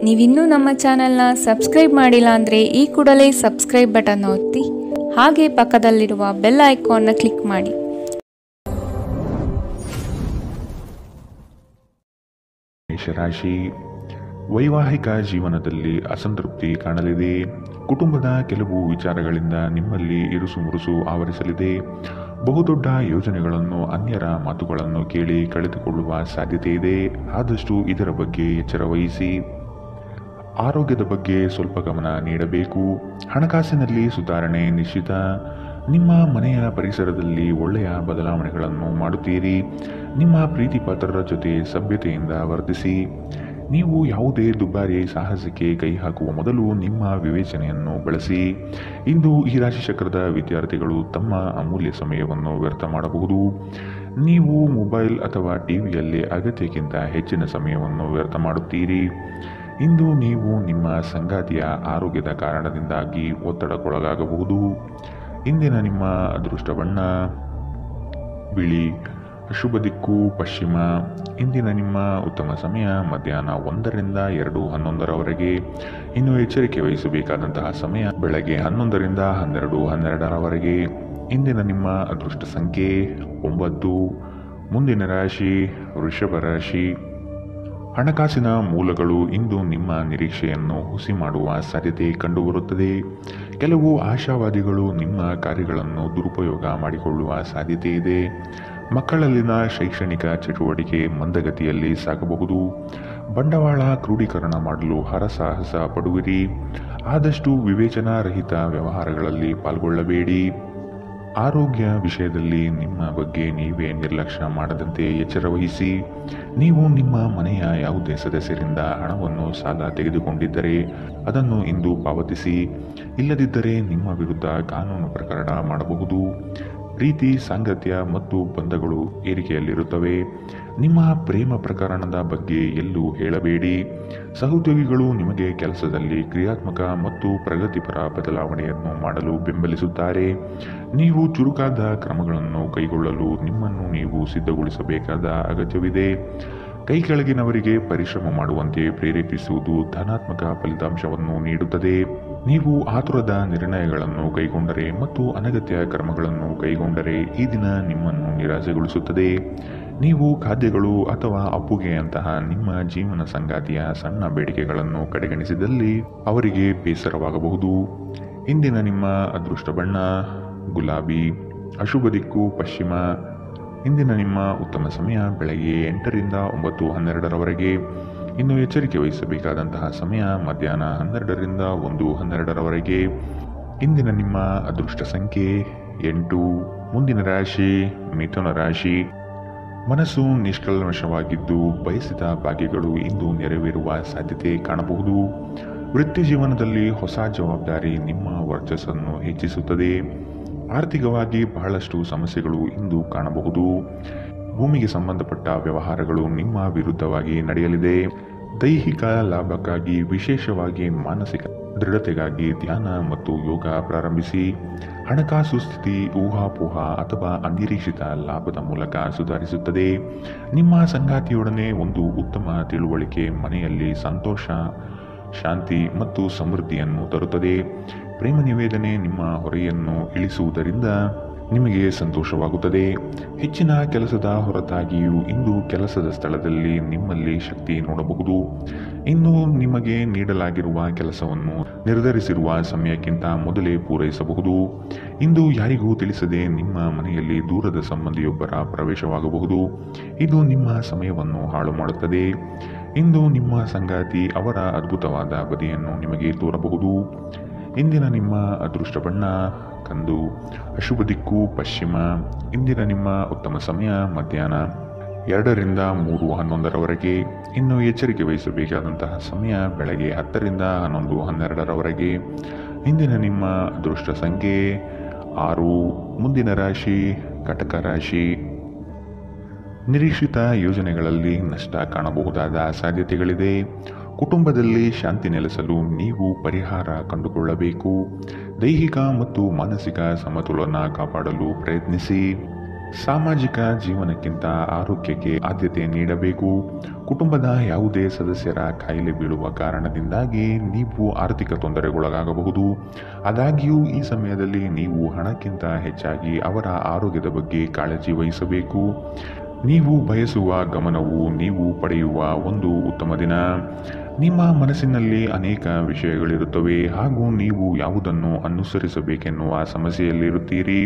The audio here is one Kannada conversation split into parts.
ನೀವಿನ್ನೂ ನಮ್ಮ ಚಾನೆಲ್ನ ಸಬ್ಸ್ಕ್ರೈಬ್ ಮಾಡಿಲ್ಲ ಅಂದರೆ ಈ ಕೂಡಲೇ ಸಬ್ಸ್ಕ್ರೈಬ್ ಬಟನ್ ಒತ್ತಿ ಹಾಗೆ ಪಕ್ಕದಲ್ಲಿರುವ ಬೆಲ್ ಐಕಾನ್ನ ಕ್ಲಿಕ್ ಮಾಡಿ. ಮೇಷರಾಶಿ, ವೈವಾಹಿಕ ಜೀವನದಲ್ಲಿ ಅಸಂತೃಪ್ತಿ ಕಾಣಲಿದೆ. ಕುಟುಂಬದ ಕೆಲವು ವಿಚಾರಗಳಿಂದ ನಿಮ್ಮಲ್ಲಿ ಇರುಸುಮುರುಸು ಆವರಿಸಲಿದೆ. ಬಹುದೊಡ್ಡ ಯೋಜನೆಗಳನ್ನು, ಅನ್ಯರ ಮಾತುಗಳನ್ನು ಕೇಳಿ ಕಳೆದುಕೊಳ್ಳುವ ಸಾಧ್ಯತೆ ಇದೆ. ಆದಷ್ಟು ಇದರ ಬಗ್ಗೆ ಎಚ್ಚರ ವಹಿಸಿ. ಆರೋಗ್ಯದ ಬಗ್ಗೆ ಸ್ವಲ್ಪ ಗಮನ ನೀಡಬೇಕು. ಹಣಕಾಸಿನಲ್ಲಿ ಸುಧಾರಣೆ ನಿಶ್ಚಿತ. ನಿಮ್ಮ ಮನೆಯ ಪರಿಸರದಲ್ಲಿ ಒಳ್ಳೆಯ ಬದಲಾವಣೆಗಳನ್ನು ಮಾಡುತ್ತೀರಿ. ನಿಮ್ಮ ಪ್ರೀತಿ ಪಾತ್ರರ ಜೊತೆ ಸಭ್ಯತೆಯಿಂದ ವರ್ತಿಸಿ. ನೀವು ಯಾವುದೇ ದುಬಾರಿ ಸಾಹಸಕ್ಕೆ ಕೈ ಹಾಕುವ ಮೊದಲು ನಿಮ್ಮ ವಿವೇಚನೆಯನ್ನು ಬಳಸಿ. ಇಂದು ಈ ರಾಶಿ ಚಕ್ರದ ವಿದ್ಯಾರ್ಥಿಗಳು ತಮ್ಮ ಅಮೂಲ್ಯ ಸಮಯವನ್ನು ವ್ಯರ್ಥ ಮಾಡಬಹುದು. ನೀವು ಮೊಬೈಲ್ ಅಥವಾ ಟಿವಿಯಲ್ಲಿ ಅಗತ್ಯಕ್ಕಿಂತ ಹೆಚ್ಚಿನ ಸಮಯವನ್ನು ವ್ಯರ್ಥ ಮಾಡುತ್ತೀರಿ. ಇಂದು ನೀವು ನಿಮ್ಮ ಸಂಗಾತಿಯ ಆರೋಗ್ಯದ ಕಾರಣದಿಂದಾಗಿ ಒತ್ತಡಕ್ಕೊಳಗಾಗಬಹುದು. ಇಂದಿನ ನಿಮ್ಮ ಅದೃಷ್ಟ ಬಣ್ಣ ಬಿಳಿ. ಶುಭ ದಿಕ್ಕು ಪಶ್ಚಿಮ. ಇಂದಿನ ನಿಮ್ಮ ಉತ್ತಮ ಸಮಯ ಮಧ್ಯಾಹ್ನ 1 ರಿಂದ 2:11 ಇನ್ನು ಎಚ್ಚರಿಕೆ ವಹಿಸಬೇಕಾದಂತಹ ಸಮಯ ಬೆಳಗ್ಗೆ 11 ರಿಂದ 12:12 ಇಂದಿನ ನಿಮ್ಮ ಅದೃಷ್ಟ ಸಂಖ್ಯೆ 9. ಮುಂದಿನ ರಾಶಿ ವೃಷಭ ರಾಶಿ. ಹಣಕಾಸಿನ ಮೂಲಗಳು ಇಂದು ನಿಮ್ಮ ನಿರೀಕ್ಷೆಯನ್ನು ಹುಸಿ ಮಾಡುವ ಸಾಧ್ಯತೆ ಕಂಡುಬರುತ್ತದೆ. ಕೆಲವು ಆಶಾವಾದಿಗಳು ನಿಮ್ಮ ಕಾರ್ಯಗಳನ್ನು ದುರುಪಯೋಗ ಮಾಡಿಕೊಳ್ಳುವ ಸಾಧ್ಯತೆ ಇದೆ. ಮಕ್ಕಳಲ್ಲಿನ ಶೈಕ್ಷಣಿಕ ಚಟುವಟಿಕೆ ಮಂದಗತಿಯಲ್ಲಿ ಸಾಗಬಹುದು. ಬಂಡವಾಳ ಕ್ರೋಢೀಕರಣ ಮಾಡಲು ಹರಸಾಹಸ ಪಡುವಿರಿ. ಆದಷ್ಟು ವಿವೇಚನಾರಹಿತ ವ್ಯವಹಾರಗಳಲ್ಲಿ ಪಾಲ್ಗೊಳ್ಳಬೇಡಿ. ಆರೋಗ್ಯ ವಿಷಯದಲ್ಲಿ ನಿಮ್ಮ ಬಗ್ಗೆ ನೀವೇ ನಿರ್ಲಕ್ಷ್ಯ ಮಾಡದಂತೆ ಎಚ್ಚರ ವಹಿಸಿ. ನೀವು ನಿಮ್ಮ ಮನೆಯ ಯಾವುದೇ ಸದಸ್ಯರಿಂದ ಹಣವನ್ನು ಸಾಲ ತೆಗೆದುಕೊಂಡಿದ್ದರೆ ಅದನ್ನು ಇಂದು ಪಾವತಿಸಿ. ಇಲ್ಲದಿದ್ದರೆ ನಿಮ್ಮ ವಿರುದ್ಧ ಕಾನೂನು ಪ್ರಕರಣ ಮಾಡಬಹುದು. ಪ್ರೀತಿ, ಸಾಂಗತ್ಯ ಮತ್ತು ಬಂಧಗಳು ಏರಿಕೆಯಲ್ಲಿರುತ್ತವೆ. ನಿಮ್ಮ ಪ್ರೇಮ ಪ್ರಕರಣದ ಬಗ್ಗೆ ಎಲ್ಲೂ ಹೇಳಬೇಡಿ. ಸಹೋದ್ಯೋಗಿಗಳು ನಿಮಗೆ ಕೆಲಸದಲ್ಲಿ ಕ್ರಿಯಾತ್ಮಕ ಮತ್ತು ಪ್ರಗತಿಪರ ಬದಲಾವಣೆಯನ್ನು ಮಾಡಲು ಬೆಂಬಲಿಸುತ್ತಾರೆ. ನೀವು ಚುರುಕಾದ ಕ್ರಮಗಳನ್ನು ಕೈಗೊಳ್ಳಲು ನಿಮ್ಮನ್ನು ನೀವು ಸಿದ್ಧಗೊಳಿಸಬೇಕಾದ ಅಗತ್ಯವಿದೆ. ಕೈ ಕೆಳಗಿನವರಿಗೆ ಪರಿಶ್ರಮ ಮಾಡುವಂತೆ ಪ್ರೇರೇಪಿಸುವುದು ಧನಾತ್ಮಕ ಫಲಿತಾಂಶವನ್ನು ನೀಡುತ್ತದೆ. ನೀವು ಆತುರದ ನಿರ್ಣಯಗಳನ್ನು ಕೈಗೊಂಡರೆ ಮತ್ತು ಅನಗತ್ಯ ಕ್ರಮಗಳನ್ನು ಕೈಗೊಂಡರೆ ಈ ದಿನ ನಿಮ್ಮನ್ನು ನಿರಾಸೆಗೊಳಿಸುತ್ತದೆ. ನೀವು ಖಾದ್ಯಗಳು ಅಥವಾ ಅಪ್ಪುಗೆಯಂತಹ ನಿಮ್ಮ ಜೀವನ ಸಂಗಾತಿಯ ಸಣ್ಣ ಬೇಡಿಕೆಗಳನ್ನು ಕಡೆಗಣಿಸಿದಲ್ಲಿ ಅವರಿಗೆ ಬೇಸರವಾಗಬಹುದು. ಇಂದಿನ ನಿಮ್ಮ ಅದೃಷ್ಟ ಬಣ್ಣ ಗುಲಾಬಿ. ಅಶುಭ ದಿಕ್ಕು ಪಶ್ಚಿಮ. ಇಂದಿನ ನಿಮ್ಮ ಉತ್ತಮ ಸಮಯ ಬೆಳಗ್ಗೆ 8 ರಿಂದ 9:12 ಇನ್ನು ಎಚ್ಚರಿಕೆ ವಹಿಸಬೇಕಾದಂತಹ ಸಮಯ ಮಧ್ಯಾಹ್ನ 12 ರಿಂದ 1:12 ಇಂದಿನ ನಿಮ್ಮ ಅದೃಷ್ಟ ಸಂಖ್ಯೆ 8. ಮುಂದಿನ ರಾಶಿ ಮಿಥುನ ರಾಶಿ. ಮನಸ್ಸು ನಿಷ್ಕಲ್ಮಶವಾಗಿದ್ದು ಬಯಸಿದ ಭಾಗ್ಯಗಳು ಇಂದು ನೆರವೇರುವ ಸಾಧ್ಯತೆ ಕಾಣಬಹುದು. ವೃತ್ತಿ ಜೀವನದಲ್ಲಿ ಹೊಸ ಜವಾಬ್ದಾರಿ ನಿಮ್ಮ ವರ್ಚಸ್ಸನ್ನು ಹೆಚ್ಚಿಸುತ್ತದೆ. ಆರ್ಥಿಕವಾಗಿ ಬಹಳಷ್ಟು ಸಮಸ್ಯೆಗಳು ಇಂದು ಕಾಣಬಹುದು. ಭೂಮಿಗೆ ಸಂಬಂಧಪಟ್ಟ ವ್ಯವಹಾರಗಳು ನಿಮ್ಮ ವಿರುದ್ಧವಾಗಿ ನಡೆಯಲಿದೆ. ದೈಹಿಕ ಲಾಭಕ್ಕಾಗಿ, ವಿಶೇಷವಾಗಿ ಮಾನಸಿಕ ದೃಢತೆಗಾಗಿ ಧ್ಯಾನ ಮತ್ತು ಯೋಗ ಪ್ರಾರಂಭಿಸಿ. ಹಣಕಾಸು ಸ್ಥಿತಿ ಊಹಾಪೋಹ ಅಥವಾ ಅನಿರೀಕ್ಷಿತ ಲಾಭದ ಮೂಲಕ ಸುಧಾರಿಸುತ್ತದೆ. ನಿಮ್ಮ ಸಂಗಾತಿಯೊಡನೆ ಒಂದು ಉತ್ತಮ ತಿಳುವಳಿಕೆ ಮನೆಯಲ್ಲಿ ಸಂತೋಷ, ಶಾಂತಿ ಮತ್ತು ಸಮೃದ್ಧಿಯನ್ನು ತರುತ್ತದೆ. ಪ್ರೇಮ ನಿವೇದನೆ ನಿಮ್ಮ ಹೊರೆಯನ್ನು ಇಳಿಸುವುದರಿಂದ ನಿಮಗೆ ಸಂತೋಷವಾಗುತ್ತದೆ. ಹೆಚ್ಚಿನ ಕೆಲಸದ ಹೊರತಾಗಿಯೂ ಇಂದು ಕೆಲಸದ ಸ್ಥಳದಲ್ಲಿ ನಿಮ್ಮಲ್ಲಿ ಶಕ್ತಿ ನೋಡಬಹುದು. ಇನ್ನು ನಿಮಗೆ ನೀಡಲಾಗಿರುವ ಕೆಲಸವನ್ನು ನಿರ್ಧರಿಸಿರುವ ಸಮಯಕ್ಕಿಂತ ಮೊದಲೇ ಪೂರೈಸಬಹುದು. ಇಂದು ಯಾರಿಗೂ ತಿಳಿಸದೆ ನಿಮ್ಮ ಮನೆಯಲ್ಲಿ ದೂರದ ಸಂಬಂಧಿಯೊಬ್ಬರ ಪ್ರವೇಶವಾಗಬಹುದು. ಇದು ನಿಮ್ಮ ಸಮಯವನ್ನು ಹಾಳು ಮಾಡುತ್ತದೆ. ಇಂದು ನಿಮ್ಮ ಸಂಗಾತಿ ಅವರ ಅದ್ಭುತವಾದ ಬದಿಯನ್ನು ನಿಮಗೆ ತೋರಬಹುದು. ಇಂದಿನ ನಿಮ್ಮ ಅದೃಷ್ಟ ಬಣ್ಣ ಕಂದು. ಅಶುಭ ದಿಕ್ಕು ಪಶ್ಚಿಮ. ಇಂದಿನ ನಿಮ್ಮ ಉತ್ತಮ ಸಮಯ ಮಧ್ಯಾಹ್ನ 2 ರಿಂದ 3:11 ಇನ್ನು ಎಚ್ಚರಿಕೆ ವಹಿಸಬೇಕಾದಂತಹ ಸಮಯ ಬೆಳಗ್ಗೆ 10 ರಿಂದ 11:12 ಇಂದಿನ ನಿಮ್ಮ ಅದೃಷ್ಟ ಸಂಖ್ಯೆ 6. ಮುಂದಿನ ರಾಶಿ ಕಟಕ ರಾಶಿ. ನಿರೀಕ್ಷಿತ ಯೋಜನೆಗಳಲ್ಲಿ ನಷ್ಟ ಕಾಣಬಹುದಾದ ಸಾಧ್ಯತೆಗಳಿದೆ. ಕುಟುಂಬದಲ್ಲಿ ಶಾಂತಿ ನೆಲೆಸಲು ನೀವು ಪರಿಹಾರ ಕಂಡುಕೊಳ್ಳಬೇಕು. ದೈಹಿಕ ಮತ್ತು ಮಾನಸಿಕ ಸಮತೋಲನ ಕಾಪಾಡಲು ಪ್ರಯತ್ನಿಸಿ. ಸಾಮಾಜಿಕ ಜೀವನಕ್ಕಿಂತ ಆರೋಗ್ಯಕ್ಕೆ ಆದ್ಯತೆ ನೀಡಬೇಕು. ಕುಟುಂಬದ ಯಾವುದೇ ಸದಸ್ಯರ ಕಾಯಿಲೆ ಬೀಳುವ ಕಾರಣದಿಂದಾಗಿ ನೀವು ಆರ್ಥಿಕ ತೊಂದರೆಗೊಳಗಾಗಬಹುದು. ಆದಾಗ್ಯೂ ಈ ಸಮಯದಲ್ಲಿ ನೀವು ಹಣಕ್ಕಿಂತ ಹೆಚ್ಚಾಗಿ ಅವರ ಆರೋಗ್ಯದ ಬಗ್ಗೆ ಕಾಳಜಿ ವಹಿಸಬೇಕು. ನೀವು ಬಯಸುವ ಗಮನವು ನೀವು ಪಡೆಯುವ ಒಂದು ಉತ್ತಮ ದಿನ. ನಿಮ್ಮ ಮನಸ್ಸಿನಲ್ಲಿ ಅನೇಕ ವಿಷಯಗಳಿರುತ್ತವೆ ಹಾಗೂ ನೀವು ಯಾವುದನ್ನು ಅನುಸರಿಸಬೇಕೆನ್ನುವ ಸಮಸ್ಯೆಯಲ್ಲಿರುತ್ತೀರಿ.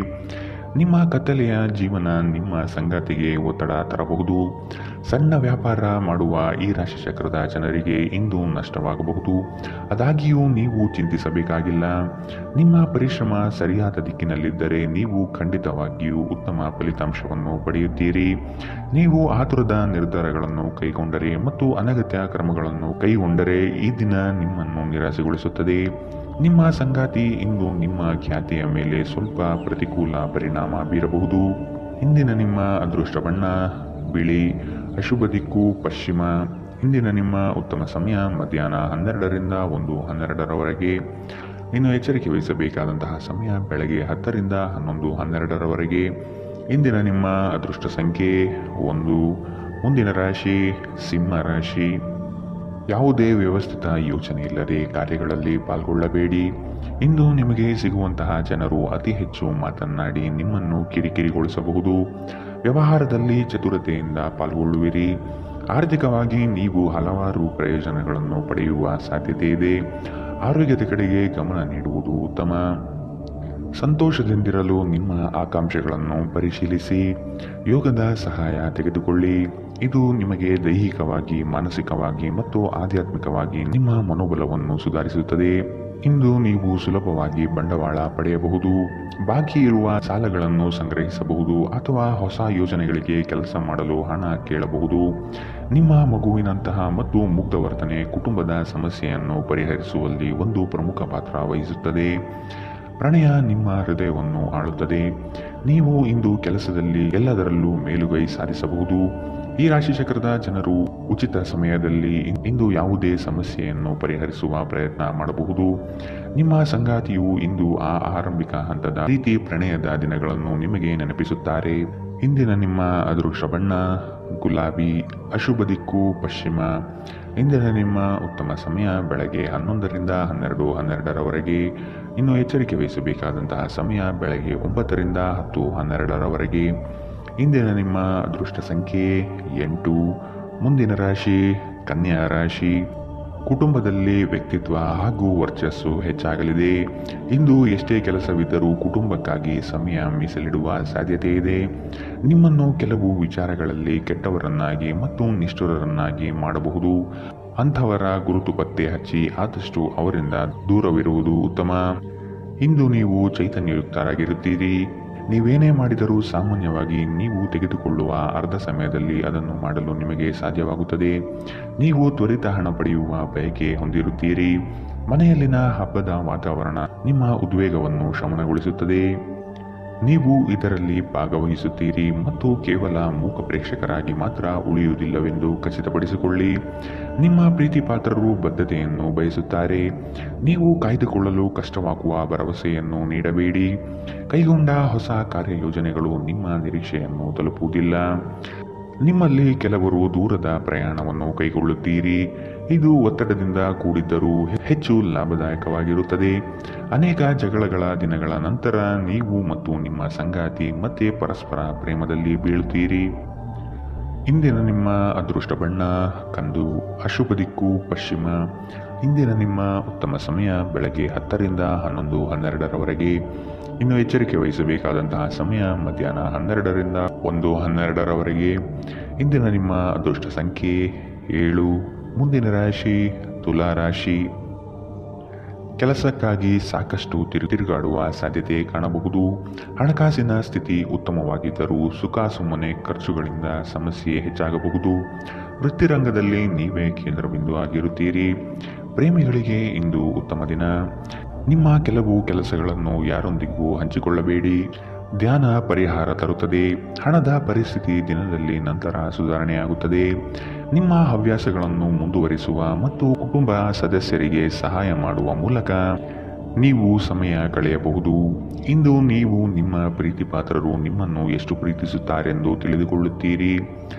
ನಿಮ್ಮ ಕತ್ತಲೆಯ ಜೀವನ ನಿಮ್ಮ ಸಂಗಾತಿಗೆ ಒತ್ತಡ ತರಬಹುದು. ಸಣ್ಣ ವ್ಯಾಪಾರ ಮಾಡುವ ಈ ರಾಶಿಚಕ್ರದ ಜನರಿಗೆ ಇಂದು ನಷ್ಟವಾಗಬಹುದು. ಆದಾಗ್ಯೂ ನೀವು ಚಿಂತಿಸಬೇಕಾಗಿಲ್ಲ. ನಿಮ್ಮ ಪರಿಶ್ರಮ ಸರಿಯಾದ ದಿಕ್ಕಿನಲ್ಲಿದ್ದರೆ ನೀವು ಖಂಡಿತವಾಗಿಯೂ ಉತ್ತಮ ಫಲಿತಾಂಶವನ್ನು ಪಡೆಯುತ್ತೀರಿ. ನೀವು ಆತುರದ ನಿರ್ಧಾರಗಳನ್ನು ಕೈಗೊಂಡರೆ ಮತ್ತು ಅನಗತ್ಯ ಕ್ರಮಗಳನ್ನು ಕೈಗೊಂಡರೆ ಈ ದಿನ ನಿಮ್ಮನ್ನು ನಿರಾಸೆಗೊಳಿಸುತ್ತದೆ. ನಿಮ್ಮ ಸಂಗಾತಿ ಇಂದು ನಿಮ್ಮ ಖ್ಯಾತಿಯ ಮೇಲೆ ಸ್ವಲ್ಪ ಪ್ರತಿಕೂಲ ಪರಿಣಾಮ ಬೀರಬಹುದು. ಇಂದಿನ ನಿಮ್ಮ ಅದೃಷ್ಟ ಬಣ್ಣ ಬಿಳಿ, ಅಶುಭ ದಿಕ್ಕು ಪಶ್ಚಿಮ. ಇಂದಿನ ನಿಮ್ಮ ಉತ್ತಮ ಸಮಯ ಮಧ್ಯಾಹ್ನ 12ರಿಂದ 1:12ರವರೆಗೆ. ಇನ್ನು ಎಚ್ಚರಿಕೆ ವಹಿಸಬೇಕಾದಂತಹ ಸಮಯ ಬೆಳಗ್ಗೆ 10ರಿಂದ 11:12ರವರೆಗೆ. ಇಂದಿನ ನಿಮ್ಮ ಅದೃಷ್ಟ ಸಂಖ್ಯೆ 1. ಮುಂದಿನ ರಾಶಿ ಸಿಂಹ ರಾಶಿ. ಯಾವುದೇ ವ್ಯವಸ್ಥಿತ ಯೋಚನೆ ಇಲ್ಲದೆ ಕಾರ್ಯಗಳಲ್ಲಿ ಪಾಲ್ಗೊಳ್ಳಬೇಡಿ. ಇಂದು ನಿಮಗೆ ಸಿಗುವಂತಹ ಜನರು ಅತಿ ಹೆಚ್ಚು ಮಾತನಾಡಿ ನಿಮ್ಮನ್ನು ಕಿರಿಕಿರಿಗೊಳಿಸಬಹುದು. ವ್ಯವಹಾರದಲ್ಲಿ ಚತುರತೆಯಿಂದ ಪಾಲ್ಗೊಳ್ಳುವಿರಿ. ಆರ್ಥಿಕವಾಗಿ ನೀವು ಹಲವಾರು ಪ್ರಯೋಜನಗಳನ್ನು ಪಡೆಯುವ ಸಾಧ್ಯತೆ ಇದೆ. ಆರೋಗ್ಯದ ಕಡೆಗೆ ಗಮನ ನೀಡುವುದು ಉತ್ತಮ. ಸಂತೋಷದಿಂದಿರಲು ನಿಮ್ಮ ಆಕಾಂಕ್ಷೆಗಳನ್ನು ಪರಿಶೀಲಿಸಿ. ಯೋಗದ ಸಹಾಯ ತೆಗೆದುಕೊಳ್ಳಿ. ಇದು ನಿಮಗೆ ದೈಹಿಕವಾಗಿ, ಮಾನಸಿಕವಾಗಿ ಮತ್ತು ಆಧ್ಯಾತ್ಮಿಕವಾಗಿ ನಿಮ್ಮ ಮನೋಬಲವನ್ನು ಸುಧಾರಿಸುತ್ತದೆ. ಇಂದು ನೀವು ಸುಲಭವಾಗಿ ಬಂಡವಾಳ ಪಡೆಯಬಹುದು. ಬಾಕಿ ಇರುವ ಸಾಲಗಳನ್ನು ಸಂಗ್ರಹಿಸಬಹುದು ಅಥವಾ ಹೊಸ ಯೋಜನೆಗಳಿಗೆ ಕೆಲಸ ಮಾಡಲು ಹಣ ಕೇಳಬಹುದು. ನಿಮ್ಮ ಮಗುವಿನಂತಹ ಮತ್ತು ಮುಗ್ಧ ವರ್ತನೆ ಕುಟುಂಬದ ಸಮಸ್ಯೆಯನ್ನು ಪರಿಹರಿಸುವಲ್ಲಿ ಒಂದು ಪ್ರಮುಖ ಪಾತ್ರ ವಹಿಸುತ್ತದೆ. ಪ್ರಣಯ ನಿಮ್ಮ ಹೃದಯವನ್ನು ಆಳುತ್ತದೆ. ನೀವು ಇಂದು ಕೆಲಸದಲ್ಲಿ ಎಲ್ಲದರಲ್ಲೂ ಮೇಲುಗೈ ಸಾಧಿಸಬಹುದು. ಈ ರಾಶಿಚಕ್ರದ ಜನರು ಉಚಿತ ಸಮಯದಲ್ಲಿ ಇಂದು ಯಾವುದೇ ಸಮಸ್ಯೆಯನ್ನು ಪರಿಹರಿಸುವ ಪ್ರಯತ್ನ ಮಾಡಬಹುದು. ನಿಮ್ಮ ಸಂಗಾತಿಯು ಇಂದು ಆ ಆರಂಭಿಕ ಹಂತದ ಪ್ರೀತಿ ಪ್ರಣಯದ ದಿನಗಳನ್ನು ನಿಮಗೆ ನೆನಪಿಸುತ್ತಾರೆ. ಇಂದಿನ ನಿಮ್ಮ ಅದೃಷ್ಟ ಬಣ್ಣ ಗುಲಾಬಿ, ಅಶುಭ ದಿಕ್ಕು ಪಶ್ಚಿಮ. ಇಂದಿನ ನಿಮ್ಮ ಉತ್ತಮ ಸಮಯ ಬೆಳಗ್ಗೆ 11ರಿಂದ 12:12ರವರೆಗೆ. ಇನ್ನು ಎಚ್ಚರಿಕೆ ವಹಿಸಬೇಕಾದಂತಹ ಸಮಯ ಬೆಳಗ್ಗೆ 9ರಿಂದ 10:12ರವರೆಗೆ. ಇಂದಿನ ನಿಮ್ಮ ಅದೃಷ್ಟ ಸಂಖ್ಯೆ 8. ಮುಂದಿನ ರಾಶಿ ಕನ್ಯಾ ರಾಶಿ. ಕುಟುಂಬದಲ್ಲಿ ವ್ಯಕ್ತಿತ್ವ ಹಾಗೂ ವರ್ಚಸ್ಸು ಹೆಚ್ಚಾಗಲಿದೆ. ಇಂದು ಎಷ್ಟೇ ಕೆಲಸವಿದ್ದರೂ ಕುಟುಂಬಕ್ಕಾಗಿ ಸಮಯ ಮೀಸಲಿಡುವ ಸಾಧ್ಯತೆ ಇದೆ. ನಿಮ್ಮನ್ನು ಕೆಲವು ವಿಚಾರಗಳಲ್ಲಿ ಕೆಟ್ಟವರನ್ನಾಗಿ ಮತ್ತು ನಿಷ್ಠುರರನ್ನಾಗಿ ಮಾಡಬಹುದು. ಅಂಥವರ ಗುರುತು ಪತ್ತೆ ಹಚ್ಚಿ ಆದಷ್ಟು ಅವರಿಂದ ದೂರವಿರುವುದು ಉತ್ತಮ. ಇಂದು ನೀವು ಚೈತನ್ಯಯುಕ್ತರಾಗಿರುತ್ತೀರಿ. ನೀವೇನೇ ಮಾಡಿದರೂ ಸಾಮಾನ್ಯವಾಗಿ ನೀವು ತೆಗೆದುಕೊಳ್ಳುವ ಅರ್ಧ ಸಮಯದಲ್ಲಿ ಅದನ್ನು ಮಾಡಲು ನಿಮಗೆ ಸಾಧ್ಯವಾಗುತ್ತದೆ. ನೀವು ತ್ವರಿತ ಹಣ ಪಡೆಯುವ ಬಯಕೆ ಹೊಂದಿರುತ್ತೀರಿ. ಮನೆಯಲ್ಲಿನ ಹಬ್ಬದ ವಾತಾವರಣ ನಿಮ್ಮ ಉದ್ವೇಗವನ್ನು ಶಮನಗೊಳಿಸುತ್ತದೆ. ನೀವು ಇದರಲ್ಲಿ ಭಾಗವಹಿಸುತ್ತೀರಿ ಮತ್ತು ಕೇವಲ ಮೂಕ ಪ್ರೇಕ್ಷಕರಾಗಿ ಮಾತ್ರ ಉಳಿಯುವುದಿಲ್ಲವೆಂದು ಖಚಿತಪಡಿಸಿಕೊಳ್ಳಿ. ನಿಮ್ಮ ಪ್ರೀತಿಪಾತ್ರರು ಬದ್ಧತೆಯನ್ನು ಬಯಸುತ್ತಾರೆ. ನೀವು ಕಾಯ್ದುಕೊಳ್ಳಲು ಕಷ್ಟವಾಗುವ ಭರವಸೆಯನ್ನು ನೀಡಬೇಡಿ. ಕೈಗೊಂಡ ಹೊಸ ಕಾರ್ಯಯೋಜನೆಗಳು ನಿಮ್ಮ ನಿರೀಕ್ಷೆಯನ್ನು ತಲುಪುವುದಿಲ್ಲ. ನಿಮ್ಮಲ್ಲಿ ಕೆಲವರು ದೂರದ ಪ್ರಯಾಣವನ್ನು ಕೈಗೊಳ್ಳುತ್ತೀರಿ. ಇದು ಒತ್ತಡದಿಂದ ಕೂಡಿದ್ದರೂ ಹೆಚ್ಚು ಲಾಭದಾಯಕವಾಗಿರುತ್ತದೆ. ಅನೇಕ ಜಗಳಗಳ ದಿನಗಳ ನಂತರ ನೀವು ಮತ್ತು ನಿಮ್ಮ ಸಂಗಾತಿ ಮತ್ತೆ ಪರಸ್ಪರ ಪ್ರೇಮದಲ್ಲಿ ಬೀಳುತ್ತೀರಿ. ಇಂದಿನ ನಿಮ್ಮ ಅದೃಷ್ಟ ಬಣ್ಣ ಕಂದು, ಅಶುಭ ದಿಕ್ಕು ಪಶ್ಚಿಮ. ಇಂದಿನ ನಿಮ್ಮ ಉತ್ತಮ ಸಮಯ ಬೆಳಗ್ಗೆ 10ರಿಂದ 11:12ರವರೆಗೆ. ಇನ್ನು ಎಚ್ಚರಿಕೆ ವಹಿಸಬೇಕಾದಂತಹ ಸಮಯ ಮಧ್ಯಾಹ್ನ 12ರಿಂದ 1:12ರವರೆಗೆ. ಇಂದಿನ ನಿಮ್ಮ ಅದೃಷ್ಟ ಸಂಖ್ಯೆ 7. ಮುಂದಿನ ರಾಶಿ ತುಲಾ ರಾಶಿ. ಕೆಲಸಕ್ಕಾಗಿ ಸಾಕಷ್ಟು ತಿರುಗಾಡುವ ಸಾಧ್ಯತೆ ಕಾಣಬಹುದು. ಹಣಕಾಸಿನ ಸ್ಥಿತಿ ಉತ್ತಮವಾಗಿದ್ದರೂ ಸುಮ್ಮನೆ ಖರ್ಚುಗಳಿಂದ ಸಮಸ್ಯೆ ಹೆಚ್ಚಾಗಬಹುದು. ವೃತ್ತಿರಂಗದಲ್ಲಿ ನೀವೇ ಕೇಂದ್ರಬಿಂದು ಆಗಿರುತ್ತೀರಿ. ಪ್ರೇಮಿಗಳಿಗೆ ಇಂದು ಉತ್ತಮ ದಿನ. ನಿಮ್ಮ ಕೆಲವು ಕೆಲಸಗಳನ್ನು ಯಾರೊಂದಿಗೂ ಹಂಚಿಕೊಳ್ಳಬೇಡಿ. ಧ್ಯಾನ ಪರಿಹಾರ ತರುತ್ತದೆ. ಹಣದ ಪರಿಸ್ಥಿತಿ ದಿನದಲ್ಲಿ ನಂತರ ಸುಧಾರಣೆಯಾಗುತ್ತದೆ. ನಿಮ್ಮ ಹವ್ಯಾಸಗಳನ್ನು ಮುಂದುವರಿಸುವ ಮತ್ತು ಕುಟುಂಬ ಸದಸ್ಯರಿಗೆ ಸಹಾಯ ಮಾಡುವ ಮೂಲಕ ನೀವು ಸಮಯ ಕಳೆಯಬಹುದು. ಇಂದು ನೀವು ನಿಮ್ಮ ಪ್ರೀತಿಪಾತ್ರರು ನಿಮ್ಮನ್ನು ಎಷ್ಟು ಪ್ರೀತಿಸುತ್ತಾರೆಂದು ತಿಳಿದುಕೊಳ್ಳುತ್ತೀರಿ.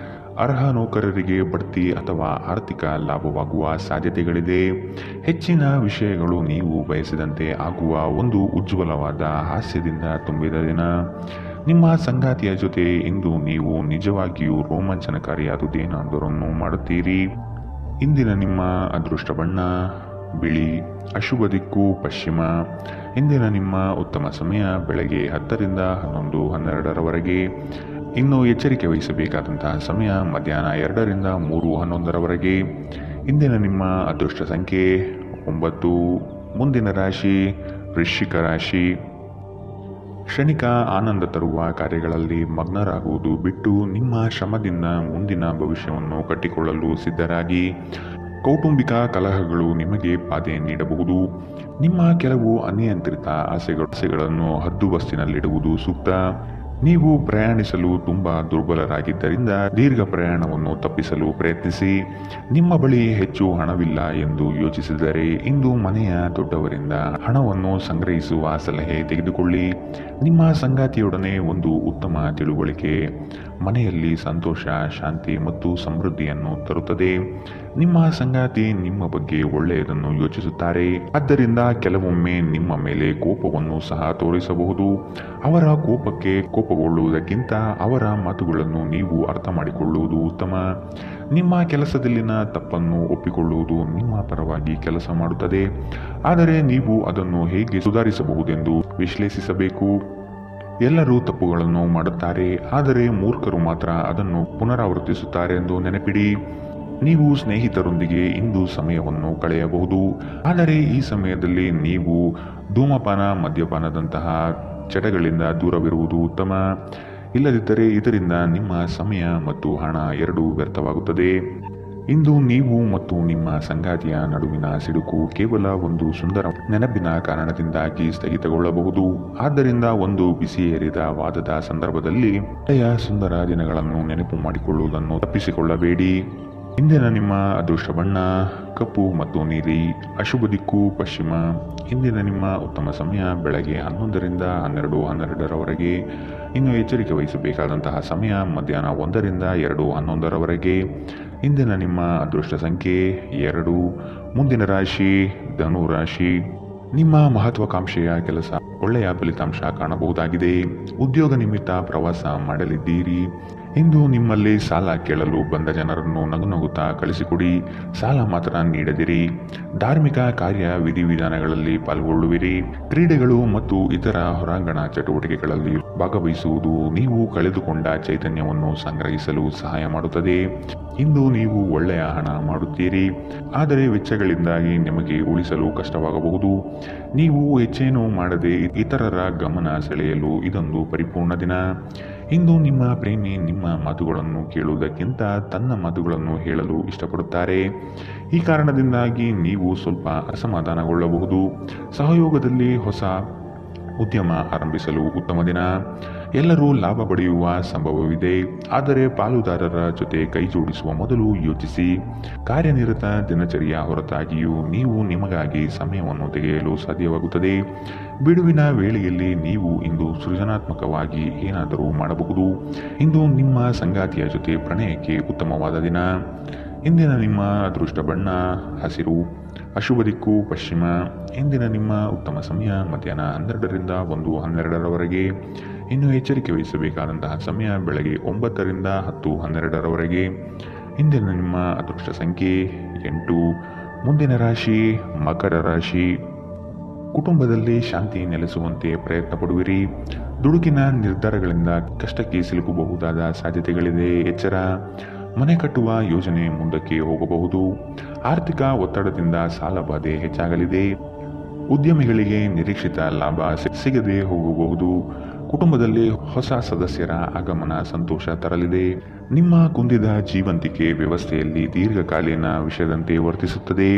ಅರ್ಹ ನೌಕರರಿಗೆ ಬಡ್ತಿ ಅಥವಾ ಆರ್ಥಿಕ ಲಾಭವಾಗುವ ಸಾಧ್ಯತೆಗಳಿದೆ. ಹೆಚ್ಚಿನ ವಿಷಯಗಳು ನೀವು ಬಯಸಿದಂತೆ ಆಗುವ ಒಂದು ಉಜ್ವಲವಾದ ಹಾಸ್ಯದಿಂದ ತುಂಬಿದ ದಿನ. ನಿಮ್ಮ ಸಂಗಾತಿಯ ಜೊತೆ ಇಂದು ನೀವು ನಿಜವಾಗಿಯೂ ರೋಮಾಂಚನಕಾರಿಯಾದುದೇನಾದರನ್ನು ಮಾಡುತ್ತೀರಿ. ಇಂದಿನ ನಿಮ್ಮ ಅದೃಷ್ಟ ಬಣ್ಣ ಬಿಳಿ. ಅಶುಭ ದಿಕ್ಕು ಪಶ್ಚಿಮ. ಇಂದಿನ ನಿಮ್ಮ ಉತ್ತಮ ಸಮಯ ಬೆಳಗ್ಗೆ 10 ರಿಂದ 11:12ರವರೆಗೆ. ಇನ್ನು ಎಚ್ಚರಿಕೆ ವಹಿಸಬೇಕಾದಂತಹ ಸಮಯ ಮಧ್ಯಾಹ್ನ 2 ರಿಂದ 3:11ರವರೆಗೆ. ಇಂದಿನ ನಿಮ್ಮ ಅದೃಷ್ಟ ಸಂಖ್ಯೆ 9. ಮುಂದಿನ ರಾಶಿ ವೃಶ್ಚಿಕ ರಾಶಿ. ಕ್ಷಣಿಕ ಆನಂದ ತರುವ ಕಾರ್ಯಗಳಲ್ಲಿ ಮಗ್ನರಾಗುವುದು ಬಿಟ್ಟು ನಿಮ್ಮ ಶ್ರಮದಿಂದ ಮುಂದಿನ ಭವಿಷ್ಯವನ್ನು ಕಟ್ಟಿಕೊಳ್ಳಲು ಸಿದ್ಧರಾಗಿ. ಕೌಟುಂಬಿಕ ಕಲಹಗಳು ನಿಮಗೆ ಬಾಧೆ ನೀಡಬಹುದು. ನಿಮ್ಮ ಕೆಲವು ಅನಿಯಂತ್ರಿತ ಆಸೆಗಳನ್ನು ಹದ್ದುಬಸ್ತಿನಲ್ಲಿಡುವುದು ಸೂಕ್ತ. ನೀವು ಪ್ರಯಾಣಿಸಲು ತುಂಬ ದುರ್ಬಲರಾಗಿದ್ದರಿಂದ ದೀರ್ಘ ಪ್ರಯಾಣವನ್ನು ತಪ್ಪಿಸಲು ಪ್ರಯತ್ನಿಸಿ. ನಿಮ್ಮ ಬಳಿ ಹೆಚ್ಚು ಹಣವಿಲ್ಲ ಎಂದು ಯೋಚಿಸಿದರೆ ಇಂದು ಮನೆಯ ದೊಡ್ಡವರಿಂದ ಹಣವನ್ನು ಸಂಗ್ರಹಿಸುವ ಸಲಹೆ ತೆಗೆದುಕೊಳ್ಳಿ. ನಿಮ್ಮ ಸಂಗಾತಿಯೊಡನೆ ಒಂದು ಉತ್ತಮ ತಿಳುವಳಿಕೆ ಮನೆಯಲ್ಲಿ ಸಂತೋಷ, ಶಾಂತಿ ಮತ್ತು ಸಮೃದ್ಧಿಯನ್ನು ತರುತ್ತದೆ. ನಿಮ್ಮ ಸಂಗಾತಿ ನಿಮ್ಮ ಬಗ್ಗೆ ಒಳ್ಳೆಯದನ್ನು ಯೋಚಿಸುತ್ತಾರೆ. ಆದ್ದರಿಂದ ಕೆಲವೊಮ್ಮೆ ನಿಮ್ಮ ಮೇಲೆ ಕೋಪವನ್ನು ಸಹ ತೋರಿಸಬಹುದು. ಅವರ ಕೋಪಕ್ಕೆ ಕೋಪಗೊಳ್ಳುವುದಕ್ಕಿಂತ ಅವರ ಮಾತುಗಳನ್ನು ನೀವು ಅರ್ಥ ಮಾಡಿಕೊಳ್ಳುವುದು ಉತ್ತಮ. ನಿಮ್ಮ ಕೆಲಸದಲ್ಲಿನ ತಪ್ಪನ್ನು ಒಪ್ಪಿಕೊಳ್ಳುವುದು ನಿಮ್ಮ ಪರವಾಗಿ ಕೆಲಸ ಮಾಡುತ್ತದೆ. ಆದರೆ ನೀವು ಅದನ್ನು ಹೇಗೆ ಸುಧಾರಿಸಬಹುದೆಂದು ವಿಶ್ಲೇಷಿಸಬೇಕು. ಎಲ್ಲರೂ ತಪ್ಪುಗಳನ್ನು ಮಾಡುತ್ತಾರೆ, ಆದರೆ ಮೂರ್ಖರು ಮಾತ್ರ ಅದನ್ನು ಪುನರಾವರ್ತಿಸುತ್ತಾರೆ ಎಂದು ನೆನಪಿಡಿ. ನೀವು ಸ್ನೇಹಿತರೊಂದಿಗೆ ಇಂದು ಸಮಯವನ್ನು ಕಳೆಯಬಹುದು, ಆದರೆ ಈ ಸಮಯದಲ್ಲಿ ನೀವು ಧೂಮಪಾನ, ಮದ್ಯಪಾನದಂತಹ ಚಟಗಳಿಂದ ದೂರವಿರುವುದು ಉತ್ತಮ. ಇಲ್ಲದಿದ್ದರೆ ಇದರಿಂದ ನಿಮ್ಮ ಸಮಯ ಮತ್ತು ಹಣ ಎರಡೂ ವ್ಯರ್ಥವಾಗುತ್ತದೆ. ಇಂದು ನೀವು ಮತ್ತು ನಿಮ್ಮ ಸಂಗಾತಿಯ ನಡುವಿನ ಸಿಡುಕು ಕೇವಲ ಒಂದು ಸುಂದರ ನೆನಪಿನ ಕಾರಣದಿಂದಾಗಿ ಸ್ಥಗಿತಗೊಳ್ಳಬಹುದು. ಆದ್ದರಿಂದ ಒಂದು ಬಿಸಿಯೇರಿದ ವಾದದ ಸಂದರ್ಭದಲ್ಲಿ ಹಳೆಯ ಸುಂದರ ದಿನಗಳನ್ನು ನೆನಪು ಮಾಡಿಕೊಳ್ಳುವುದನ್ನು ತಪ್ಪಿಸಿಕೊಳ್ಳಬೇಡಿ. ಇಂದಿನ ನಿಮ್ಮ ಅದೃಷ್ಟ ಬಣ್ಣ ಕಪ್ಪು ಮತ್ತು ನೀಲಿ. ಅಶುಭ ದಿಕ್ಕು ಪಶ್ಚಿಮ. ಇಂದಿನ ನಿಮ್ಮ ಉತ್ತಮ ಸಮಯ ಬೆಳಗ್ಗೆ 11 ರಿಂದ 12:12ರವರೆಗೆ. ಇನ್ನು ಎಚ್ಚರಿಕೆ ವಹಿಸಬೇಕಾದಂತಹ ಸಮಯ ಮಧ್ಯಾಹ್ನ 1 ರಿಂದ 2:11ರವರೆಗೆ. ಇಂದಿನ ನಿಮ್ಮ ಅದೃಷ್ಟ ಸಂಖ್ಯೆ 2. ಮುಂದಿನ ರಾಶಿ ಧನು ರಾಶಿ. ನಿಮ್ಮ ಮಹತ್ವಾಕಾಂಕ್ಷೆಯ ಕೆಲಸ ಒಳ್ಳೆಯ ಫಲಿತಾಂಶ ಕಾಣಬಹುದಾಗಿದೆ. ಉದ್ಯೋಗ ನಿಮಿತ್ತ ಪ್ರವಾಸ ಮಾಡಲಿದ್ದೀರಿ. ಇಂದು ನಿಮ್ಮಲ್ಲಿ ಸಾಲ ಕೇಳಲು ಬಂದ ಜನರನ್ನು ನಗುನಗುತ್ತಾ ಕಳಿಸಿಕೊಡಿ. ಸಾಲ ಮಾತ್ರ ನೀಡದಿರಿ. ಧಾರ್ಮಿಕ ಕಾರ್ಯ ವಿಧಿವಿಧಾನಗಳಲ್ಲಿ ಪಾಲ್ಗೊಳ್ಳುವಿರಿ. ಕ್ರೀಡೆಗಳು ಮತ್ತು ಇತರ ಹೊರಾಂಗಣ ಚಟುವಟಿಕೆಗಳಲ್ಲಿ ಭಾಗವಹಿಸುವುದು ನೀವು ಕಳೆದುಕೊಂಡ ಚೈತನ್ಯವನ್ನು ಸಂಗ್ರಹಿಸಲು ಸಹಾಯ ಮಾಡುತ್ತದೆ. ಇಂದು ನೀವು ಒಳ್ಳೆಯ ಹಣ ಮಾಡುತ್ತೀರಿ, ಆದರೆ ವೆಚ್ಚಗಳಿಂದಾಗಿ ನಿಮಗೆ ಉಳಿಸಲು ಕಷ್ಟವಾಗಬಹುದು. ನೀವು ಹೆಚ್ಚೇನೂ ಮಾಡದೆ ಇತರರ ಗಮನ ಸೆಳೆಯಲು ಇದೊಂದು ಪರಿಪೂರ್ಣ ದಿನ. ಇಂದು ನಿಮ್ಮ ಪ್ರೇಮಿ ನಿಮ್ಮ ಮಾತುಗಳನ್ನು ಕೇಳುವುದಕ್ಕಿಂತ ತನ್ನ ಮಾತುಗಳನ್ನು ಹೇಳಲು ಇಷ್ಟಪಡುತ್ತಾರೆ. ಈ ಕಾರಣದಿಂದಾಗಿ ನೀವು ಸ್ವಲ್ಪ ಅಸಮಾಧಾನಗೊಳ್ಳಬಹುದು. ಸಹಯೋಗದಲ್ಲಿ ಹೊಸ ಉದ್ಯಮ ಆರಂಭಿಸಲು ಉತ್ತಮ ದಿನ. ಎಲ್ಲರೂ ಲಾಭ ಪಡೆಯುವ ಸಂಭವವಿದೆ, ಆದರೆ ಪಾಲುದಾರರ ಜೊತೆ ಕೈ ಜೋಡಿಸುವ ಮೊದಲು ಯೋಚಿಸಿ. ಕಾರ್ಯನಿರತ ದಿನಚರಿಯ ಹೊರತಾಗಿಯೂ ನೀವು ನಿಮಗಾಗಿ ಸಮಯವನ್ನು ತೆಗೆಯಲು ಸಾಧ್ಯವಾಗುತ್ತದೆ. ಬಿಡುವಿನ ವೇಳೆಯಲ್ಲಿ ನೀವು ಇಂದು ಸೃಜನಾತ್ಮಕವಾಗಿ ಏನಾದರೂ ಮಾಡಬಹುದು. ಇಂದು ನಿಮ್ಮ ಸಂಗಾತಿಯ ಜೊತೆ ಪ್ರಣಯಕ್ಕೆ ಉತ್ತಮವಾದ ದಿನ. ಇಂದಿನ ನಿಮ್ಮ ಅದೃಷ್ಟ ಬಣ್ಣ ಹಸಿರು. ಅಶುಭ ದಿಕ್ಕು ಪಶ್ಚಿಮ. ಇಂದಿನ ನಿಮ್ಮ ಉತ್ತಮ ಸಮಯ ಮಧ್ಯಾಹ್ನ 12 ರಿಂದ 1:12ರವರೆಗೆ. ಇನ್ನು ಎಚ್ಚರಿಕೆ ವಹಿಸಬೇಕಾದಂತಹ ಸಮಯ ಬೆಳಗ್ಗೆ 9 ರಿಂದ 10:12ರವರೆಗೆ. ಇಂದಿನ ನಿಮ್ಮ ಅದೃಷ್ಟ ಸಂಖ್ಯೆ 8. ಮುಂದಿನ ರಾಶಿ ಮಕರ ರಾಶಿ. ಕುಟುಂಬದಲ್ಲಿ ಶಾಂತಿ ನೆಲೆಸುವಂತೆ ಪ್ರಯತ್ನ ಪಡುವಿರಿ. ದುಡುಕಿನ ನಿರ್ಧಾರಗಳಿಂದ ಕಷ್ಟಕ್ಕೆ ಸಿಲುಕಬಹುದಾದ ಸಾಧ್ಯತೆಗಳಿದೆ, ಎಚ್ಚರ. ಮನೆ ಕಟ್ಟುವ ಯೋಜನೆ ಮುಂದಕ್ಕೆ ಹೋಗಬಹುದು. ಆರ್ಥಿಕ ಒತ್ತಡದಿಂದ ಸಾಲ ಬಾಧೆ ಹೆಚ್ಚಾಗಲಿದೆ. ಉದ್ಯಮಿಗಳಿಗೆ ನಿರೀಕ್ಷಿತ ಲಾಭ ಸಿಗದೆ ಹೋಗಬಹುದು. ಕುಟುಂಬದಲ್ಲಿ ಹೊಸ ಸದಸ್ಯರ ಆಗಮನ ಸಂತೋಷ ತರಲಿದೆ. ನಿಮ್ಮ ಕುಂದಿದ ಜೀವಂತಿಕೆ ವ್ಯವಸ್ಥೆಯಲ್ಲಿ ದೀರ್ಘಕಾಲೀನ ವಿಷಯದಂತೆ ವರ್ತಿಸುತ್ತದೆ.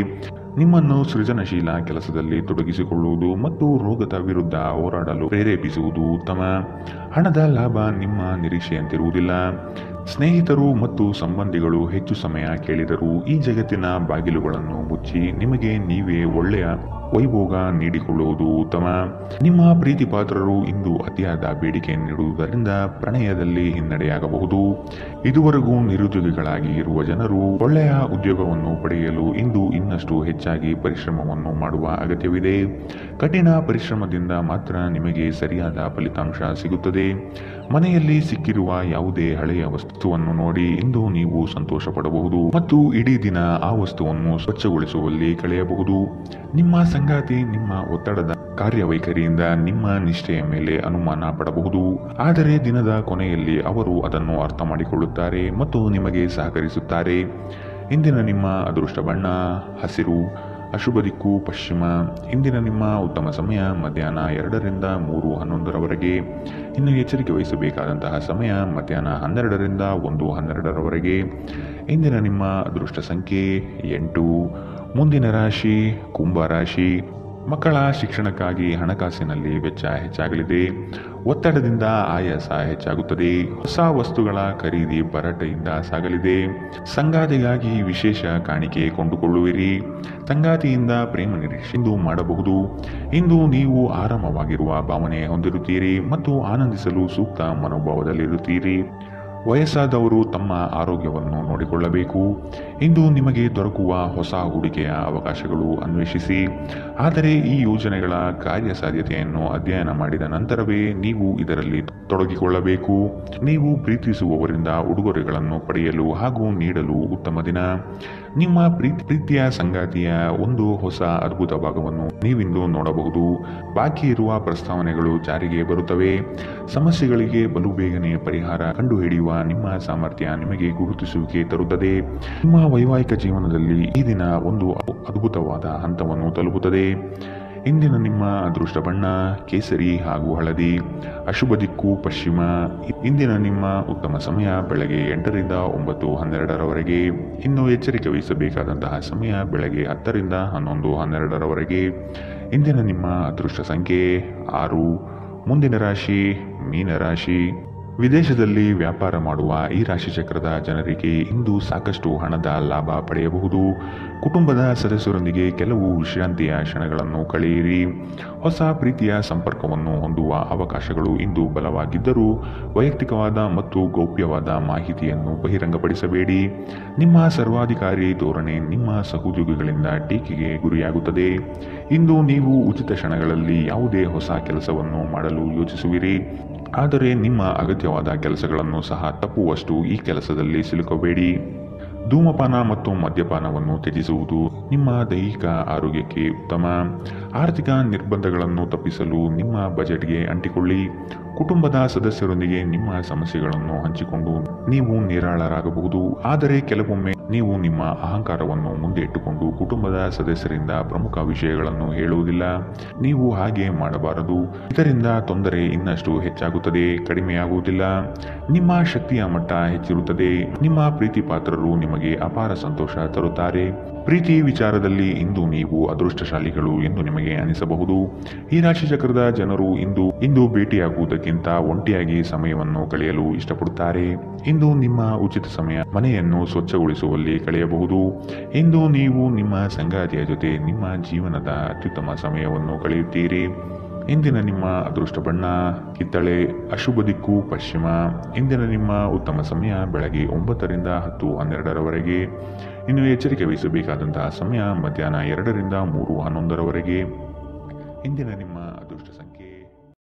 ನಿಮ್ಮನ್ನು ಸೃಜನಶೀಲ ಕೆಲಸದಲ್ಲಿ ತೊಡಗಿಸಿಕೊಳ್ಳುವುದು ಮತ್ತು ರೋಗದ ವಿರುದ್ಧ ಹೋರಾಡಲು ಪ್ರೇರೇಪಿಸುವುದು ಉತ್ತಮ. ಹಣದ ಲಾಭ ನಿಮ್ಮ ನಿರೀಕ್ಷೆಯಂತಿರುವುದಿಲ್ಲ. ಸ್ನೇಹಿತರು ಮತ್ತು ಸಂಬಂಧಿಗಳು ಹೆಚ್ಚು ಸಮಯ ಕೇಳಿದರೂ ಈ ಜಗತ್ತಿನ ಬಾಗಿಲುಗಳನ್ನು ಮುಚ್ಚಿ ನಿಮಗೆ ನೀವೇ ಒಳ್ಳೆಯ ವೈಭೋಗ ನೀಡಿಕೊಳ್ಳುವುದು ಉತ್ತಮ. ನಿಮ್ಮ ಪ್ರೀತಿ ಪಾತ್ರರು ಇಂದು ಅತಿಯಾದ ಬೇಡಿಕೆ ನೀಡುವುದರಿಂದ ಪ್ರಣಯದಲ್ಲಿ ಹಿನ್ನಡೆಯಾಗಬಹುದು. ಇದುವರೆಗೂ ನಿರುದ್ಯೋಗಿಗಳಾಗಿ ಇರುವ ಜನರು ಒಳ್ಳೆಯ ಉದ್ಯೋಗವನ್ನು ಪಡೆಯಲು ಇಂದು ಇನ್ನಷ್ಟು ಹೆಚ್ಚಾಗಿ ಪರಿಶ್ರಮವನ್ನು ಮಾಡುವ ಅಗತ್ಯವಿದೆ. ಕಠಿಣ ಪರಿಶ್ರಮದಿಂದ ಮಾತ್ರ ನಿಮಗೆ ಸರಿಯಾದ ಫಲಿತಾಂಶ ಸಿಗುತ್ತದೆ. ಮನೆಯಲ್ಲಿ ಸಿಕ್ಕಿರುವ ಯಾವುದೇ ಹಳೆಯ ವಸ್ತುವನ್ನು ನೋಡಿ ಇಂದು ನೀವು ಸಂತೋಷ ಪಡಬಹುದು ಮತ್ತು ಇಡೀ ದಿನ ಆ ವಸ್ತುವನ್ನು ಸ್ವಚ್ಛಗೊಳಿಸುವಲ್ಲಿ ಕಳೆಯಬಹುದು. ನಿಮ್ಮ ಸಂಗಾತಿ ನಿಮ್ಮ ಒತ್ತಡದ ಕಾರ್ಯವೈಖರಿಯಿಂದ ನಿಮ್ಮ ನಿಷ್ಠೆಯ ಮೇಲೆ ಅನುಮಾನ ಪಡಬಹುದು. ಆದರೆ ದಿನದ ಕೊನೆಯಲ್ಲಿ ಅವರು ಅದನ್ನು ಅರ್ಥ ಮಾಡಿಕೊಳ್ಳುತ್ತಾರೆ ಮತ್ತು ನಿಮಗೆ ಸಹಕರಿಸುತ್ತಾರೆ. ಇಂದಿನ ನಿಮ್ಮ ಅದೃಷ್ಟ ಬಣ್ಣ ಹಸಿರು, ಅಶುಭ ದಿಕ್ಕು ಪಶ್ಚಿಮ. ಇಂದಿನ ನಿಮ್ಮ ಉತ್ತಮ ಸಮಯ ಮಧ್ಯಾಹ್ನ 2ರಿಂದ 3:11ರವರೆಗೆ. ಇನ್ನು ಎಚ್ಚರಿಕೆ ವಹಿಸಬೇಕಾದಂತಹ ಸಮಯ ಮಧ್ಯಾಹ್ನ 12ರಿಂದ 1:12ರವರೆಗೆ. ಇಂದಿನ ನಿಮ್ಮ ಅದೃಷ್ಟ ಸಂಖ್ಯೆ 8. ಮುಂದಿನ ರಾಶಿ ಕುಂಭ ರಾಶಿ. ಮಕ್ಕಳ ಶಿಕ್ಷಣಕ್ಕಾಗಿ ಹಣಕಾಸಿನಲ್ಲಿ ವೆಚ್ಚ ಹೆಚ್ಚಾಗಲಿದೆ. ಒತ್ತಡದಿಂದ ಆಯಾಸ ಹೆಚ್ಚಾಗುತ್ತದೆ. ಹೊಸ ವಸ್ತುಗಳ ಖರೀದಿ ಭರಾಟೆಯಿಂದ ಸಾಗಲಿದೆ. ಸಂಗಾತಿಗಾಗಿ ವಿಶೇಷ ಕಾಣಿಕೆ ಕೊಂಡುಕೊಳ್ಳುವಿರಿ. ಸಂಗಾತಿಯಿಂದ ಪ್ರೇಮ ನಿರೀಕ್ಷೆ ಇಂದು ಮಾಡಬಹುದು. ಇಂದು ನೀವು ಆರಾಮವಾಗಿರುವ ಭಾವನೆ ಹೊಂದಿರುತ್ತೀರಿ ಮತ್ತು ಆನಂದಿಸಲು ಸೂಕ್ತ ಮನೋಭಾವದಲ್ಲಿರುತ್ತೀರಿ. ವಯಸ್ಸಾದವರು ತಮ್ಮ ಆರೋಗ್ಯವನ್ನು ನೋಡಿಕೊಳ್ಳಬೇಕು. ಇಂದು ನಿಮಗೆ ದೊರಕುವ ಹೊಸ ಹೂಡಿಕೆಯ ಅವಕಾಶಗಳು ಅನ್ವೇಷಿಸಿ. ಆದರೆ ಈ ಯೋಜನೆಗಳ ಕಾರ್ಯಸಾಧ್ಯತೆಯನ್ನು ಅಧ್ಯಯನ ಮಾಡಿದ ನಂತರವೇ ನೀವು ಇದರಲ್ಲಿ ತೊಡಗಿಕೊಳ್ಳಬೇಕು. ನೀವು ಪ್ರೀತಿಸುವವರಿಂದ ಉಡುಗೊರೆಗಳನ್ನು ಪಡೆಯಲು ಹಾಗೂ ನೀಡಲು ಉತ್ತಮ ದಿನ. ನಿಮ್ಮ ಪ್ರೀತಿಯ ಸಂಗಾತಿಯ ಒಂದು ಹೊಸ ಅದ್ಭುತ ಭಾಗವನ್ನು ನೀವಿಂದು ನೋಡಬಹುದು. ಬಾಕಿ ಇರುವ ಪ್ರಸ್ತಾವನೆಗಳು ಜಾರಿಗೆ ಬರುತ್ತವೆ. ಸಮಸ್ಯೆಗಳಿಗೆ ಬಲು ಬೇಗನೆ ಪರಿಹಾರ ಕಂಡುಹಿಡಿಯುವ ನಿಮ್ಮ ಸಾಮರ್ಥ್ಯ ನಿಮಗೆ ಗುರುತಿಸುವಿಕೆ ತರುತ್ತದೆ. ನಿಮ್ಮ ವೈವಾಹಿಕ ಜೀವನದಲ್ಲಿ ಈ ದಿನ ಒಂದು ಅದ್ಭುತವಾದ ಹಂತವನ್ನು ತಲುಪುತ್ತದೆ. ಇಂದಿನ ನಿಮ್ಮ ಅದೃಷ್ಟ ಬಣ್ಣ ಕೇಸರಿ ಹಾಗೂ ಹಳದಿ, ಅಶುಭ ದಿಕ್ಕು ಪಶ್ಚಿಮ. ಇಂದಿನ ನಿಮ್ಮ ಉತ್ತಮ ಸಮಯ ಬೆಳಗ್ಗೆ 8ರಿಂದ 9:12ರವರೆಗೆ. ಇನ್ನು ಎಚ್ಚರಿಕೆ ವಹಿಸಬೇಕಾದಂತಹ ಸಮಯ ಬೆಳಗ್ಗೆ 10ರಿಂದ 11:12ರವರೆಗೆ. ಇಂದಿನ ನಿಮ್ಮ ಅದೃಷ್ಟ ಸಂಖ್ಯೆ 6. ಮುಂದಿನ ರಾಶಿ ಮೀನರಾಶಿ. ವಿದೇಶದಲ್ಲಿ ವ್ಯಾಪಾರ ಮಾಡುವ ಈ ರಾಶಿ ಚಕ್ರದ ಜನರಿಗೆ ಇಂದು ಸಾಕಷ್ಟು ಹಣದ ಲಾಭ ಪಡೆಯಬಹುದು. ಕುಟುಂಬದ ಸದಸ್ಯರೊಂದಿಗೆ ಕೆಲವು ವಿಶ್ರಾಂತಿಯ ಕ್ಷಣಗಳನ್ನು ಕಳೆಯಿರಿ. ಹೊಸ ಪ್ರೀತಿಯ ಸಂಪರ್ಕವನ್ನು ಹೊಂದುವ ಅವಕಾಶಗಳು ಇಂದು ಬಲವಾಗಿದ್ದರೂ ವೈಯಕ್ತಿಕವಾದ ಮತ್ತು ಗೌಪ್ಯವಾದ ಮಾಹಿತಿಯನ್ನು ಬಹಿರಂಗಪಡಿಸಬೇಡಿ. ನಿಮ್ಮ ಸರ್ವಾಧಿಕಾರಿ ಧೋರಣೆ ನಿಮ್ಮ ಸಹೋದ್ಯೋಗಿಗಳಿಂದ ಟೀಕೆಗೆ ಗುರಿಯಾಗುತ್ತದೆ. ಇಂದು ನೀವು ಉಚಿತ ಕ್ಷಣಗಳಲ್ಲಿ ಯಾವುದೇ ಹೊಸ ಕೆಲಸವನ್ನು ಮಾಡಲು ಯೋಚಿಸುವಿರಿ. ಆದರೆ ನಿಮ್ಮ ಅಗತ್ಯವಾದ ಕೆಲಸಗಳನ್ನು ಸಹ ತಪ್ಪುವಷ್ಟು ಈ ಕೆಲಸದಲ್ಲಿ ಸಿಲುಕಬೇಡಿ. ಧೂಮಪಾನ ಮತ್ತು ಮದ್ಯಪಾನವನ್ನು ತ್ಯಜಿಸುವುದು ನಿಮ್ಮ ದೈಹಿಕ ಆರೋಗ್ಯಕ್ಕೆ ಉತ್ತಮ. ಆರ್ಥಿಕ ನಿರ್ಬಂಧಗಳನ್ನು ತಪ್ಪಿಸಲು ನಿಮ್ಮ ಬಜೆಟ್ಗೆ ಅಂಟಿಕೊಳ್ಳಿ. ಕುಟುಂಬದ ಸದಸ್ಯರೊಂದಿಗೆ ನಿಮ್ಮ ಸಮಸ್ಯೆಗಳನ್ನು ಹಂಚಿಕೊಂಡು ನೀವು ನಿರಾಳರಾಗಬಹುದು. ಆದರೆ ಕೆಲವೊಮ್ಮೆ ನೀವು ನಿಮ್ಮ ಅಹಂಕಾರವನ್ನು ಮುಂದೆ ಇಟ್ಟುಕೊಂಡು ಕುಟುಂಬದ ಸದಸ್ಯರಿಂದ ಪ್ರಮುಖ ವಿಷಯಗಳನ್ನು ಹೇಳುವುದಿಲ್ಲ. ನೀವು ಹಾಗೆ ಮಾಡಬಾರದು. ಇದರಿಂದ ತೊಂದರೆ ಇನ್ನಷ್ಟು ಹೆಚ್ಚಾಗುತ್ತದೆ, ಕಡಿಮೆಯಾಗುವುದಿಲ್ಲ. ನಿಮ್ಮ ಶಕ್ತಿಯ ಮಟ್ಟ ಹೆಚ್ಚಿರುತ್ತದೆ. ನಿಮ್ಮ ಪ್ರೀತಿ ಪಾತ್ರರು ನಿಮಗೆ ಅಪಾರ ಸಂತೋಷ ತರುತ್ತಾರೆ. ಪ್ರೀತಿ ವಿಚಾರದಲ್ಲಿ ಇಂದು ನೀವು ಅದೃಷ್ಟಶಾಲಿಗಳು ಎಂದು ನಿಮಗೆ ಅನಿಸಬಹುದು. ಈ ರಾಶಿ ಚಕ್ರದ ಜನರು ಇಂದು ಭೇಟಿಯಾಗುವುದಕ್ಕಿಂತ ಒಂಟಿಯಾಗಿ ಸಮಯವನ್ನು ಕಳೆಯಲು ಇಷ್ಟಪಡುತ್ತಾರೆ. ಇಂದು ನಿಮ್ಮ ಉಚಿತ ಸಮಯ ಮನೆಯನ್ನು ಸ್ವಚ್ಛಗೊಳಿಸುವಲ್ಲಿ ಕಳೆಯಬಹುದು. ಇಂದು ನೀವು ನಿಮ್ಮ ಸಂಗಾತಿಯ ಜೊತೆ ನಿಮ್ಮ ಜೀವನದ ಅತ್ಯುತ್ತಮ ಸಮಯವನ್ನು ಕಳೆಯುತ್ತೀರಿ. ಇಂದಿನ ನಿಮ್ಮ ಅದೃಷ್ಟ ಬಣ್ಣ ಕಿತ್ತಳೆ, ಅಶುಭ ದಿಕ್ಕು ಪಶ್ಚಿಮ. ಇಂದಿನ ನಿಮ್ಮ ಉತ್ತಮ ಸಮಯ ಬೆಳಗ್ಗೆ 9ರಿಂದ 10:12ರವರೆಗೆ. ಇನ್ನು ಎಚ್ಚರಿಕೆ ವಹಿಸಬೇಕಾದಂತಹ ಸಮಯ ಮಧ್ಯಾಹ್ನ 2ರಿಂದ 3:11ರವರೆಗೆ. ಇಂದಿನ ನಿಮ್ಮ ಅದೃಷ್ಟ